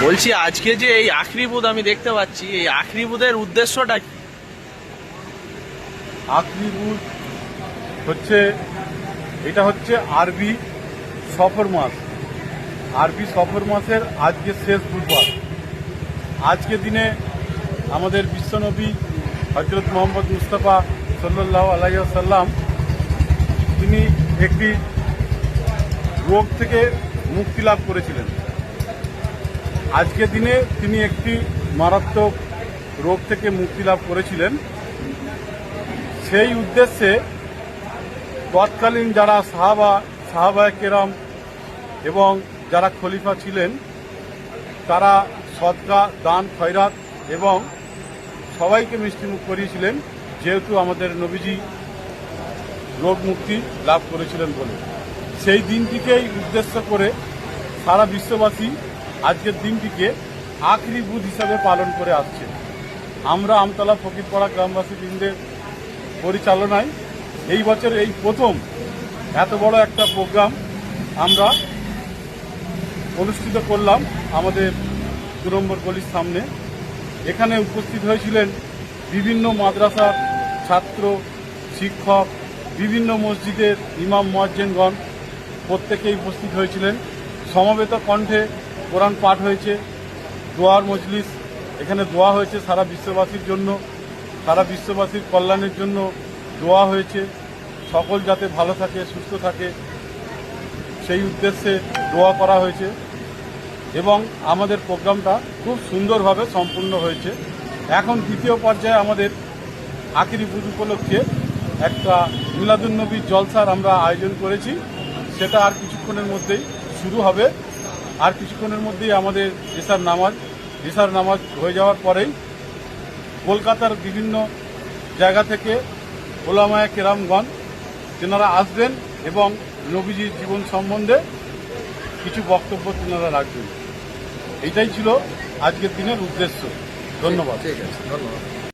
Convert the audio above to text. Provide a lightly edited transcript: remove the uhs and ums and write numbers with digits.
বলছি আজকে যে এই আখরি বুদ আমি দেখতে পাচ্ছি, এই আখরি বুদের উদ্দেশ্যটা কি? আখরি বুধ হচ্ছে, এটা হচ্ছে আরবি সফর মাস। আরবি সফর মাসের আজকে শেষ বুধবার। আজকে দিনে আমাদের বিশ্বনবী হযরত মুহাম্মদ মুস্তাফা সাল্লাল্লাহু আলাইহি ওয়াসাল্লাম তিনি একটি রোগ থেকে মুক্তি লাভ করেছিলেন। আজকে দিনে তিনি একটি মারাত্মক রোগ থেকে মুক্তি লাভ করেছিলেন। সেই উদ্দেশ্যে তৎকালীন যারা সাহাবায়ে কেরাম এবং যারা খলিফা ছিলেন তারা সদকা, দান, খয়রাত এবং সবাইকে মিষ্টিমুখ করিয়েছিলেন, যেহেতু আমাদের নবীজি রোগ মুক্তি লাভ করেছিলেন বলে। সেই দিনটিকেই উদ্দেশ্য করে সারা বিশ্ববাসী আজকের দিনটিকে আখরি বুধ হিসাবে পালন করে আসছে। আমরা আমতলা ফকিরপাড়া গ্রামবাসী বৃন্দের পরিচালনায় এই বছর এই প্রথম এত বড় একটা প্রোগ্রাম আমরা অনুষ্ঠিত করলাম আমাদের 2 নম্বর গলির সামনে। এখানে উপস্থিত হয়েছিলেন বিভিন্ন মাদ্রাসার ছাত্র, শিক্ষক, বিভিন্ন মসজিদের ইমাম মুয়াজ্জিনগণ, প্রত্যেকেই উপস্থিত হয়েছিলেন। সমবেত কণ্ঠে কোরআন পাঠ হয়েছে, দোয়ার মজলিস, এখানে দোয়া হয়েছে সারা বিশ্ববাসীর জন্য, সারা বিশ্ববাসীর কল্যাণের জন্য দোয়া হয়েছে, সকল যাতে ভালো থাকে, সুস্থ থাকে সেই উদ্দেশ্যে দোয়া করা হয়েছে এবং আমাদের প্রোগ্রামটা খুব সুন্দরভাবে সম্পূর্ণ হয়েছে। এখন দ্বিতীয় পর্যায়ে আমাদের আখরি বুধ উপলক্ষে একটা মিলাদুন্নবী জলসার আমরা আয়োজন করেছি। সেটা আর কিছুক্ষণের মধ্যেই শুরু হবে। আর কিছুক্ষণের মধ্যেই আমাদের ইশার নামাজ হয়ে যাওয়ার পরেই কলকাতার বিভিন্ন জায়গা থেকে ওলামায়ে কেরামগণ তেনারা আসবেন এবং নবীজির জীবন সম্বন্ধে কিছু বক্তব্য তেনারা রাখবেন। এটাই ছিল আজকের দিনের উদ্দেশ্য। ধন্যবাদ। ঠিক আছে, ধন্যবাদ।